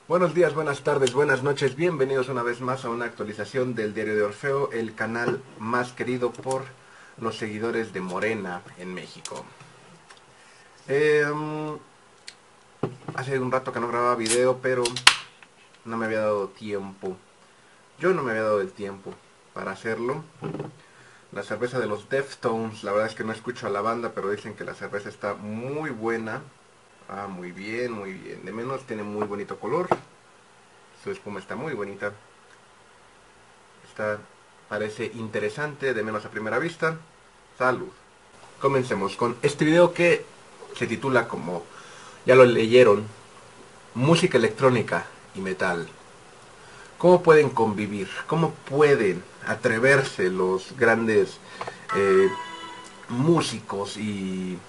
Buenos días, buenas tardes, buenas noches, bienvenidos una vez más a una actualización del Diario de Orfeo, el canal más querido por los seguidores de Morena en México. Hace un rato que no grababa video, pero no me había dado tiempo. Yo no me había dado el tiempo para hacerlo. La cerveza de los Deftones, la verdad es que no escucho a la banda, pero dicen que la cerveza está muy buena. Ah, muy bien, muy bien. De menos tiene muy bonito color. Su espuma está muy bonita. Parece interesante, de menos a primera vista. Salud. Comencemos con este video que se titula, como ya lo leyeron, música electrónica y metal. ¿Cómo pueden convivir? ¿Cómo pueden atreverse los grandes eh, músicos y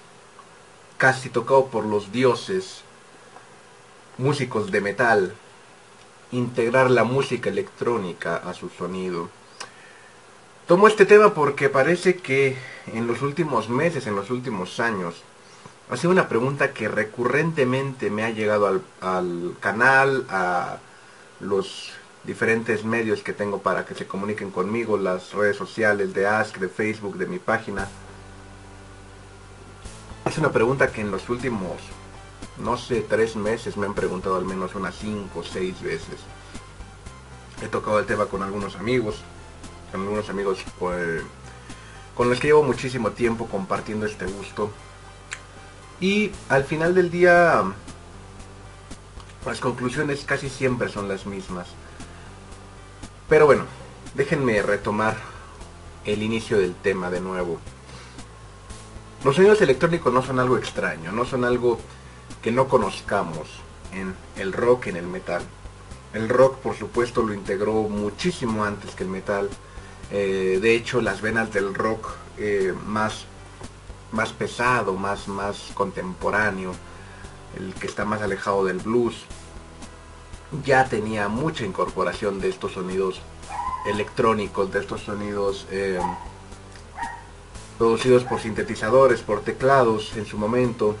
casi tocados por los dioses, músicos de metal, integrar la música electrónica a su sonido? Tomo este tema porque parece que en los últimos meses, en los últimos años, ha sido una pregunta que recurrentemente me ha llegado al canal, a los diferentes medios que tengo para que se comuniquen conmigo, las redes sociales de Ask, de Facebook, de mi página. Es una pregunta que en los últimos, no sé, 3 meses me han preguntado al menos unas 5 o 6 veces. He tocado el tema con algunos amigos, pues, con los que llevo muchísimo tiempo compartiendo este gusto. Y al final del día, las conclusiones casi siempre son las mismas. Pero bueno, déjenme retomar el inicio del tema de nuevo. Los sonidos electrónicos no son algo extraño, no son algo que no conozcamos en el rock, en el metal. El rock, por supuesto, lo integró muchísimo antes que el metal. De hecho, las venas del rock más pesado, más contemporáneo, el que está más alejado del blues, ya tenía mucha incorporación de estos sonidos electrónicos, de estos sonidos producidos por sintetizadores, por teclados en su momento,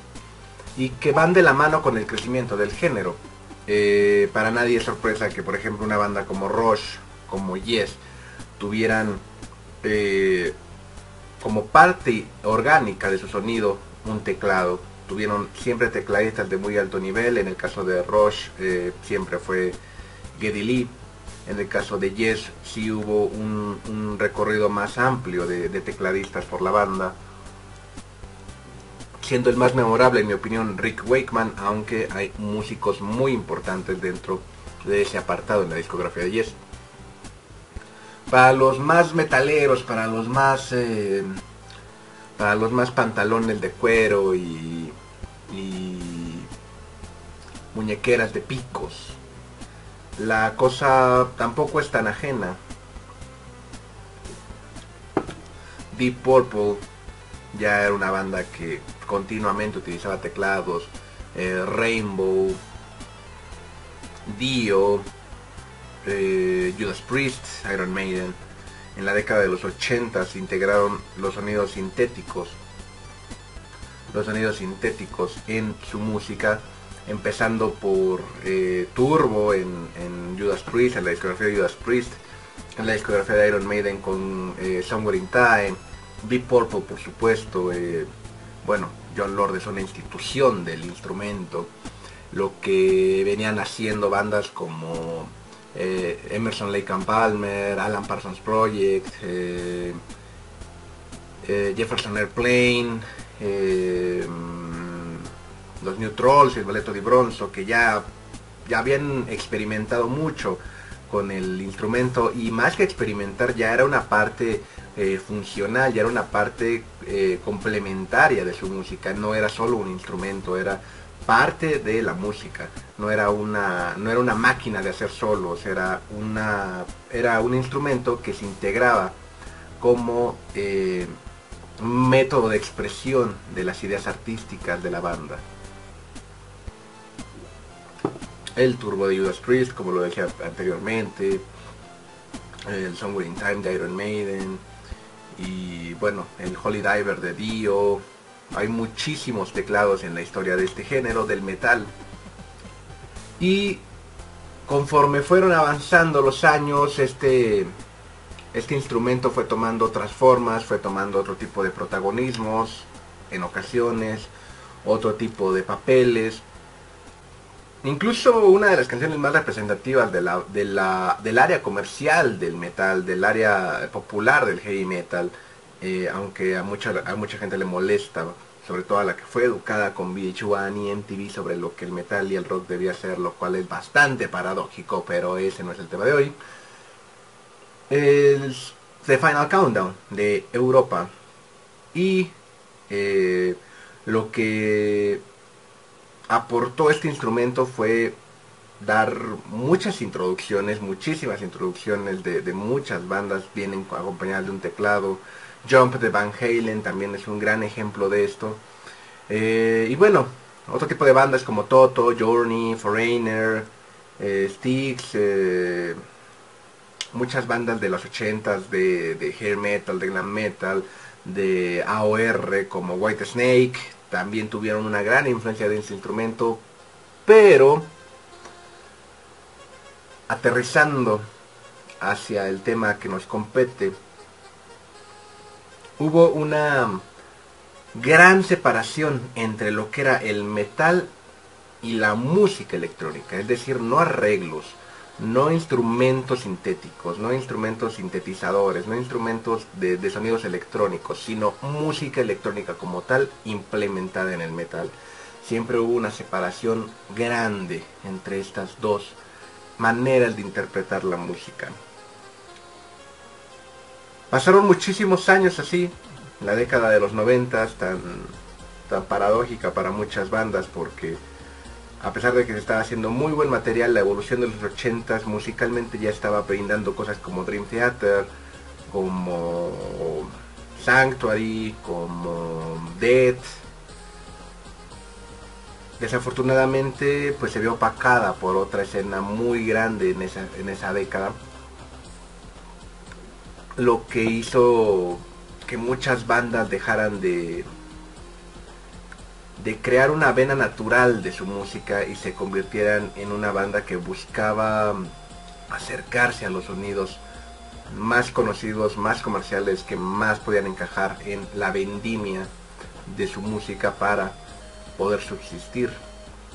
y que van de la mano con el crecimiento del género. Para nadie es sorpresa que, por ejemplo, una banda como Rush, como Yes, tuvieran como parte orgánica de su sonido un teclado. Tuvieron siempre tecladistas de muy alto nivel. En el caso de Rush siempre fue Geddy Lee. En el caso de Yes sí hubo un recorrido más amplio de tecladistas por la banda, siendo el más memorable en mi opinión Rick Wakeman, aunque hay músicos muy importantes dentro de ese apartado en la discografía de Yes. Para los más metaleros, para los más pantalones de cuero y muñequeras de picos, la cosa tampoco es tan ajena. Deep Purple ya era una banda que continuamente utilizaba teclados. Rainbow, Dio, Judas Priest, Iron Maiden. En la década de los 80 se integraron los sonidos sintéticos en su música, empezando por Turbo en Judas Priest, en la discografía de Judas Priest, en la discografía de Iron Maiden con Somewhere in Time, Deep Purple, por supuesto. Bueno, Jon Lord es una institución del instrumento, lo que venían haciendo bandas como Emerson, Lake and Palmer, Alan Parsons Project, Jefferson Airplane, los New Trolls, el Balletto di Bronzo, que ya habían experimentado mucho con el instrumento, y más que experimentar, ya era una parte funcional, ya era una parte complementaria de su música. No era solo un instrumento, era parte de la música. No era una máquina de hacer solos, era un instrumento que se integraba como un método de expresión de las ideas artísticas de la banda. El Turbo de Judas Priest, como lo decía anteriormente, el Somewhere in Time de Iron Maiden, y bueno, el Holy Diver de Dio. Hay muchísimos teclados en la historia de este género, del metal. Y conforme fueron avanzando los años, este instrumento fue tomando otras formas, fue tomando otro tipo de protagonismos, en ocasiones, otro tipo de papeles. Incluso una de las canciones más representativas del área comercial del metal, del área popular del heavy metal, aunque a mucha gente le molesta, sobre todo a la que fue educada con VH1 y MTV sobre lo que el metal y el rock debía ser, lo cual es bastante paradójico, pero ese no es el tema de hoy. Es The Final Countdown de Europa. Y lo que aportó este instrumento fue dar muchas introducciones, muchísimas introducciones de muchas bandas, vienen acompañadas de un teclado. Jump de Van Halen también es un gran ejemplo de esto. Y bueno, otro tipo de bandas como Toto, Journey, Foreigner, Styx, muchas bandas de los 80s de hair metal, de glam metal, de AOR como Whitesnake, también tuvieron una gran influencia de este instrumento, pero aterrizando hacia el tema que nos compete, hubo una gran separación entre lo que era el metal y la música electrónica, es decir, no arreglos, no instrumentos sintéticos, no instrumentos sintetizadores, no instrumentos de sonidos electrónicos, sino música electrónica como tal implementada en el metal. Siempre hubo una separación grande entre estas dos maneras de interpretar la música. Pasaron muchísimos años así, la década de los 90 tan paradójica para muchas bandas, porque a pesar de que se estaba haciendo muy buen material, la evolución de los 80s musicalmente ya estaba brindando cosas como Dream Theater, como Sanctuary, como Dead. Desafortunadamente pues se vio opacada por otra escena muy grande en esa década, lo que hizo que muchas bandas dejaran de crear una vena natural de su música y se convirtieran en una banda que buscaba acercarse a los sonidos más conocidos, más comerciales, que más podían encajar en la vendimia de su música para poder subsistir.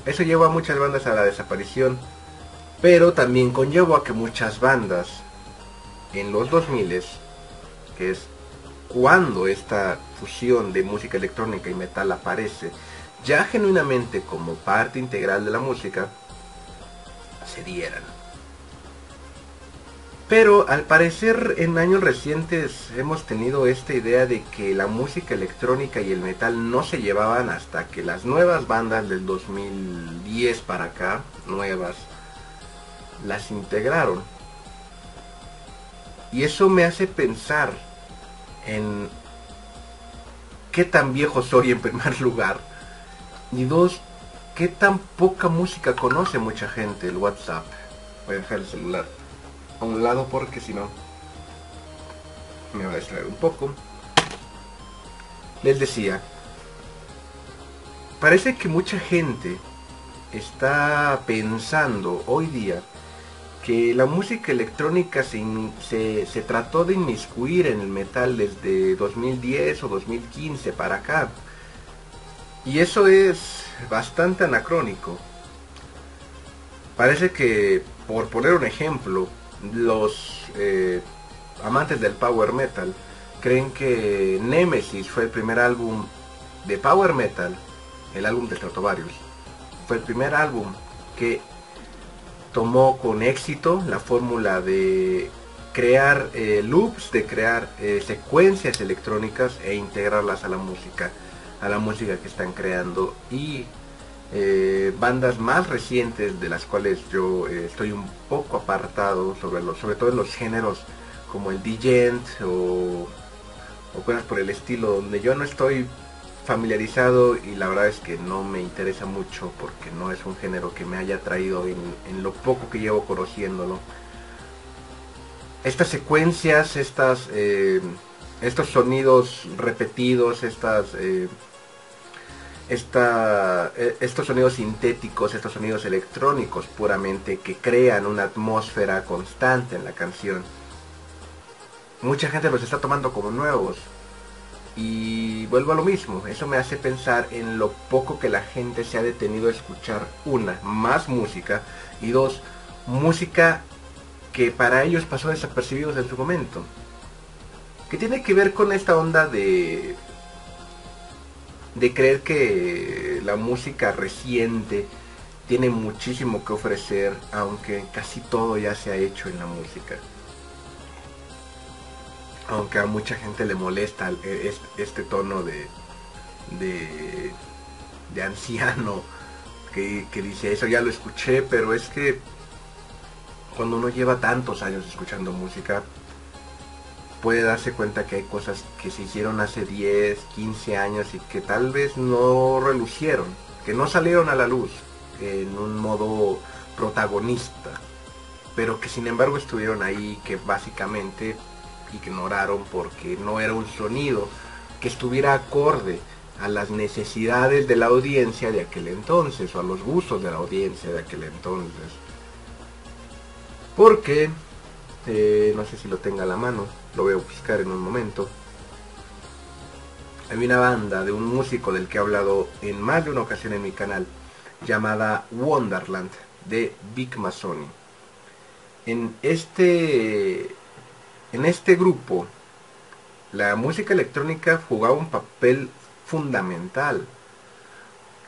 Eso llevó a muchas bandas a la desaparición, pero también conllevó a que muchas bandas en los 2000, que es cuando esta fusión de música electrónica y metal aparece ya genuinamente como parte integral de la música, se dieran. Pero al parecer en años recientes hemos tenido esta idea de que la música electrónica y el metal no se llevaban hasta que las nuevas bandas del 2010 para acá, nuevas, las integraron. Y eso me hace pensar en qué tan viejo soy en primer lugar, y dos, qué tan poca música conoce mucha gente el WhatsApp. Voy a dejar el celular a un lado porque si no me va a distraer un poco. Les decía, parece que mucha gente está pensando hoy día que la música electrónica se trató de inmiscuir en el metal desde 2010 o 2015 para acá. Y eso es bastante anacrónico. Parece que, por poner un ejemplo, los amantes del power metal creen que Nemesis fue el primer álbum de power metal, el álbum de Stratovarius. Fue el primer álbum que tomó con éxito la fórmula de crear loops, de crear secuencias electrónicas e integrarlas a la música que están creando. Y bandas más recientes, de las cuales yo estoy un poco apartado, sobre todo en los géneros como el Djent o cosas por el estilo, donde yo no estoy familiarizado y la verdad es que no me interesa mucho porque no es un género que me haya atraído en lo poco que llevo conociéndolo. Estas secuencias, estos sonidos repetidos, estos sonidos sintéticos, estos sonidos electrónicos puramente que crean una atmósfera constante en la canción. Mucha gente los está tomando como nuevos. Y vuelvo a lo mismo, eso me hace pensar en lo poco que la gente se ha detenido a escuchar, una, más música, y dos, música que para ellos pasó desapercibidos en su momento. Que tiene que ver con esta onda de creer que la música reciente tiene muchísimo que ofrecer, aunque casi todo ya se ha hecho en la música. Aunque a mucha gente le molesta este tono de anciano que dice eso ya lo escuché, pero es que cuando uno lleva tantos años escuchando música puede darse cuenta que hay cosas que se hicieron hace 10, 15 años y que tal vez no relucieron, que no salieron a la luz en un modo protagonista, pero que sin embargo estuvieron ahí, que básicamente ignoraron porque no era un sonido que estuviera acorde a las necesidades de la audiencia de aquel entonces o a los gustos de la audiencia de aquel entonces. Porque no sé si lo tenga a la mano, lo voy a buscar en un momento. Hay una banda de un músico del que he hablado en más de una ocasión en mi canal, llamada Wonderland, de Big Mazzoni. En este grupo, la música electrónica jugaba un papel fundamental.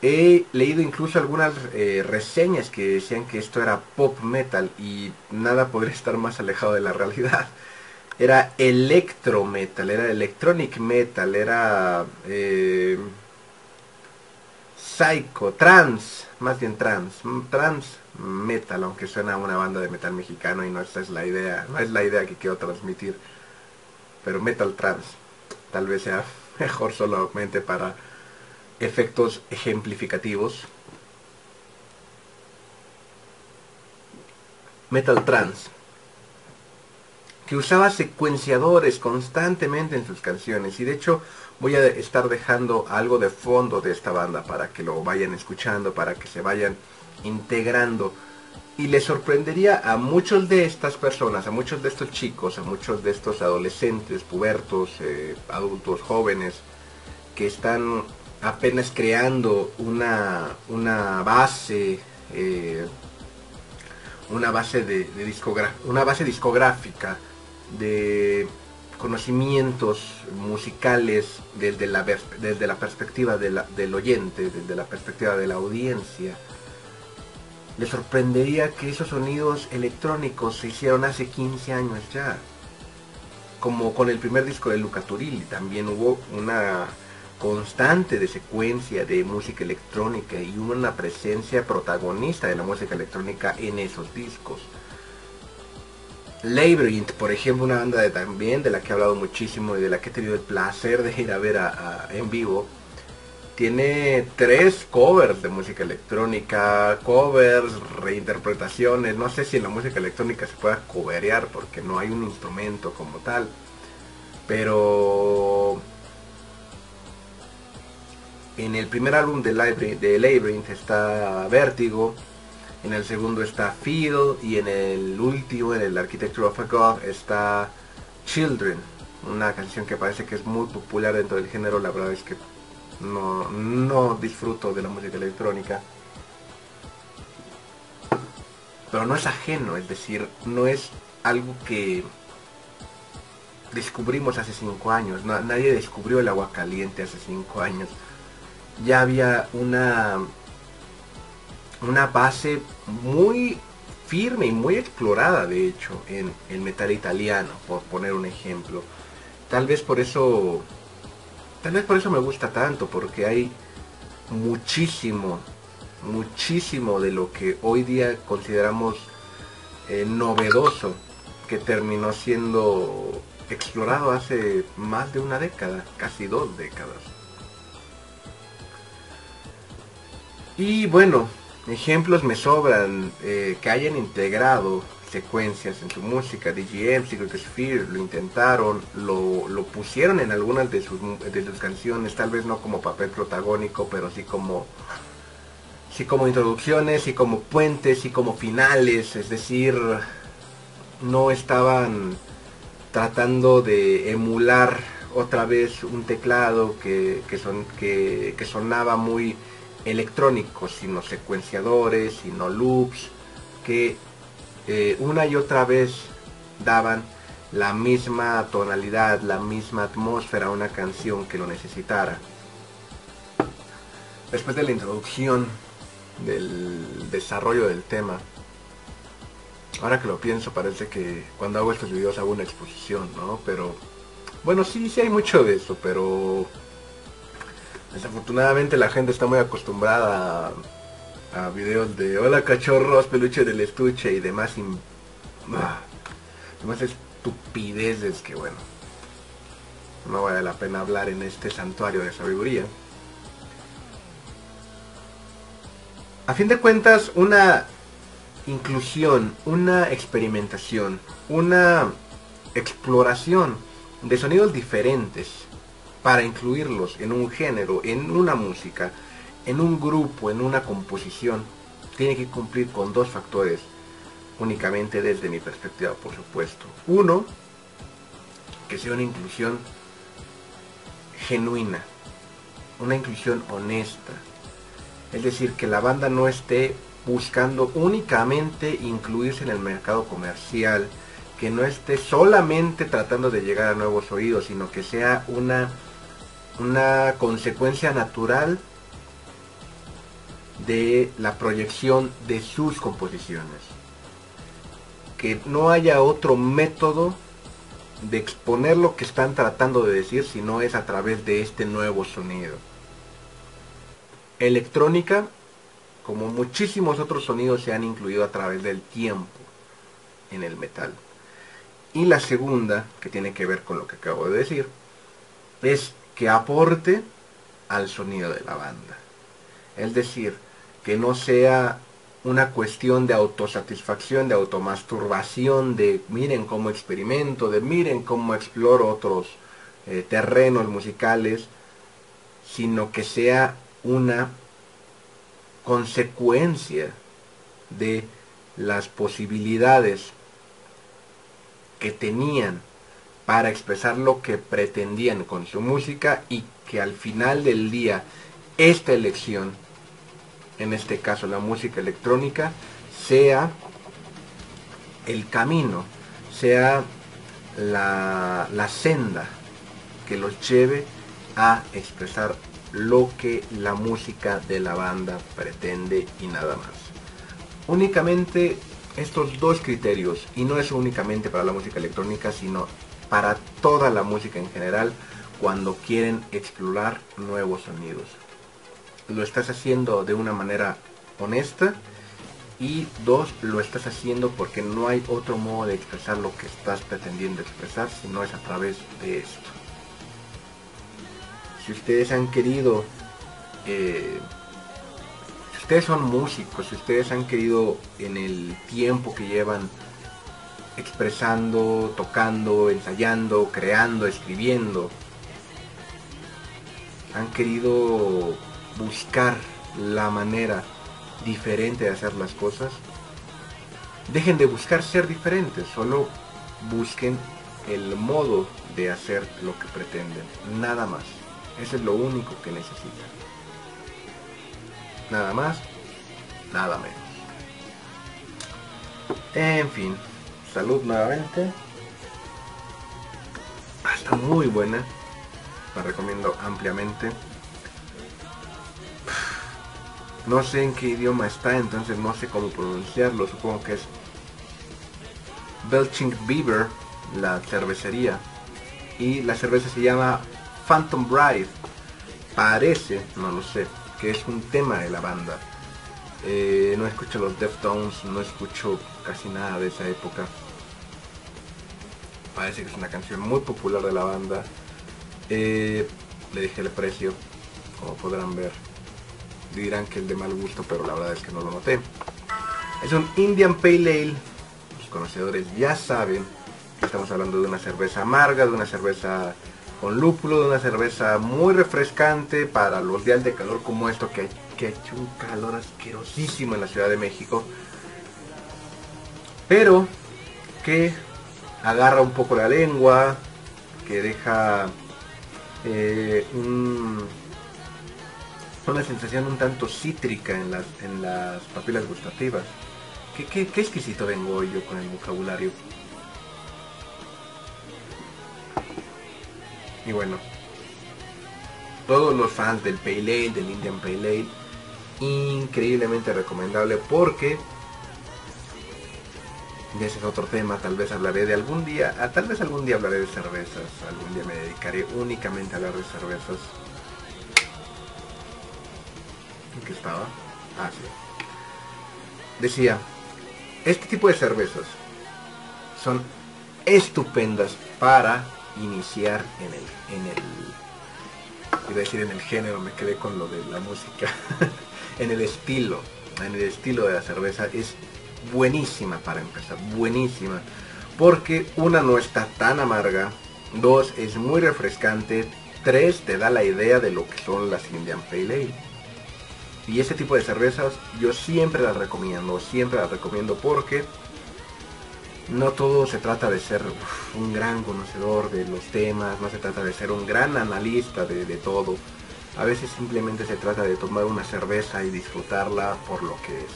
He leído incluso algunas reseñas que decían que esto era pop metal y nada podría estar más alejado de la realidad. Era electro metal, era electronic metal, era psycho, trans, más bien trans metal, aunque suena a una banda de metal mexicano y no esa es la idea, no es la idea que quiero transmitir, pero metal trans tal vez sea mejor solamente para efectos ejemplificativos. Metal trans, que usaba secuenciadores constantemente en sus canciones, y de hecho voy a estar dejando algo de fondo de esta banda para que lo vayan escuchando, para que se vayan integrando, y les sorprendería a muchos de estas personas, a muchos de estos chicos, a muchos de estos adolescentes, pubertos, adultos, jóvenes, que están apenas creando una base una base discográfica de conocimientos musicales desde la perspectiva del oyente, desde la perspectiva de la audiencia. Les sorprendería que esos sonidos electrónicos se hicieron hace 15 años ya. Como con el primer disco de Luca Turilli, también hubo una constante de secuencia de música electrónica y una presencia protagonista de la música electrónica en esos discos. Labyrinth, por ejemplo, una banda también de la que he hablado muchísimo y de la que he tenido el placer de ir a ver en vivo, tiene 3 covers de música electrónica, covers, reinterpretaciones. No sé si en la música electrónica se pueda coverear porque no hay un instrumento como tal, pero en el primer álbum de Labyrinth está Vértigo, en el segundo está Feel y en el último, en el Architecture of a God, está Children, una canción que parece que es muy popular dentro del género. La verdad es que no disfruto de la música electrónica, pero no es ajeno, es decir, no es algo que descubrimos hace 5 años, nadie descubrió el agua caliente hace 5 años. Ya había una base muy firme y muy explorada, de hecho, en el metal italiano, por poner un ejemplo. Tal vez por eso me gusta tanto, porque hay muchísimo de lo que hoy día consideramos novedoso, que terminó siendo explorado hace más de una década, casi 2 décadas. Y bueno, ejemplos me sobran que hayan integrado secuencias en su música. DGM, Secret Sphere lo intentaron, lo pusieron en algunas de sus canciones, tal vez no como papel protagónico, pero sí como introducciones, sí como puentes, sí como finales, es decir, no estaban tratando de emular otra vez un teclado que sonaba muy electrónico, sino secuenciadores, sino loops, que una y otra vez daban la misma tonalidad, la misma atmósfera a una canción que lo necesitara. Después de la introducción del desarrollo del tema, ahora que lo pienso, parece que cuando hago estos videos hago una exposición, ¿no? Pero bueno, sí hay mucho de eso, pero desafortunadamente la gente está muy acostumbrada a videos de hola cachorros, peluche del estuche y demás demás estupideces que bueno, no vale la pena hablar en este santuario de sabiduría. A fin de cuentas, una inclusión, una experimentación, una exploración de sonidos diferentes para incluirlos en un género, en una música, en un grupo, en una composición, tiene que cumplir con dos factores, únicamente desde mi perspectiva, por supuesto. Uno, que sea una inclusión genuina, una inclusión honesta. Es decir, que la banda no esté buscando únicamente incluirse en el mercado comercial, que no esté solamente tratando de llegar a nuevos oídos, sino que sea una consecuencia natural de la proyección de sus composiciones. Que no haya otro método de exponer lo que están tratando de decir, si no es a través de este nuevo sonido. Electrónica, como muchísimos otros sonidos, se han incluido a través del tiempo en el metal. Y la segunda, que tiene que ver con lo que acabo de decir, es que aporte al sonido de la banda. Es decir, que no sea una cuestión de autosatisfacción, de automasturbación, de miren cómo experimento, de miren cómo exploro otros terrenos musicales, sino que sea una consecuencia de las posibilidades que tenían para expresar lo que pretendían con su música, y que al final del día esta elección, en este caso la música electrónica, sea el camino, sea la senda que los lleve a expresar lo que la música de la banda pretende y nada más. Únicamente estos dos criterios, y no es únicamente para la música electrónica, sino para toda la música en general, cuando quieren explorar nuevos sonidos. Lo estás haciendo de una manera honesta, y dos, lo estás haciendo porque no hay otro modo de expresar lo que estás pretendiendo expresar, si no es a través de esto. Si ustedes han querido, si ustedes son músicos, si ustedes han querido en el tiempo que llevan expresando, tocando, ensayando, creando, escribiendo, han querido buscar la manera diferente de hacer las cosas, dejen de buscar ser diferentes, solo busquen el modo de hacer lo que pretenden, nada más. Eso es lo único que necesitan. Nada más, nada menos. En fin, salud nuevamente. Está muy buena, la recomiendo ampliamente. No sé en qué idioma está, entonces no sé cómo pronunciarlo. Supongo que es Belching Beaver, la cervecería. Y la cerveza se llama Phantom Bride. Parece, no lo sé, que es un tema de la banda. No escucho los Deftones, no escucho casi nada de esa época. Parece que es una canción muy popular de la banda. Le dejé el precio, como podrán ver. Dirán que es de mal gusto, pero la verdad es que no lo noté. Es un Indian Pale Ale conocedores ya saben que estamos hablando de una cerveza amarga, de una cerveza con lúpulo, de una cerveza muy refrescante para los días de calor como esto que ha hecho un calor asquerosísimo en la Ciudad de México, pero que agarra un poco la lengua, que deja una sensación un tanto cítrica en las papilas gustativas. Qué exquisito vengo hoy yo con el vocabulario. Y bueno, todos los fans del Pale Ale, del Indian Pale Ale, increíblemente recomendable porque ese es otro tema. Tal vez hablaré de algún día, tal vez algún día hablaré de cervezas, algún día me dedicaré únicamente a hablar de cervezas. ¿En qué estaba? Ah, sí. Decía, este tipo de cervezas son estupendas para iniciar iba a decir en el género, me quedé con lo de la música, en el estilo de la cerveza. Es buenísima para empezar, buenísima, porque una, no está tan amarga, dos, es muy refrescante, tres, te da la idea de lo que son las Indian Pale Ale. Y ese tipo de cervezas yo siempre las recomiendo porque no todo se trata de ser un gran conocedor de los temas, no se trata de ser un gran analista de todo. A veces simplemente se trata de tomar una cerveza y disfrutarla por lo que es.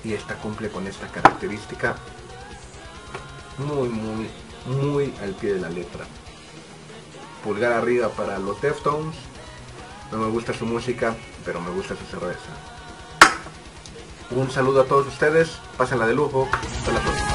Y esta cumple con esta característica muy al pie de la letra. Pulgar arriba para los Deftones. No me gusta su música, pero me gusta su cerveza. Un saludo a todos ustedes, pásenla de lujo, hasta la próxima.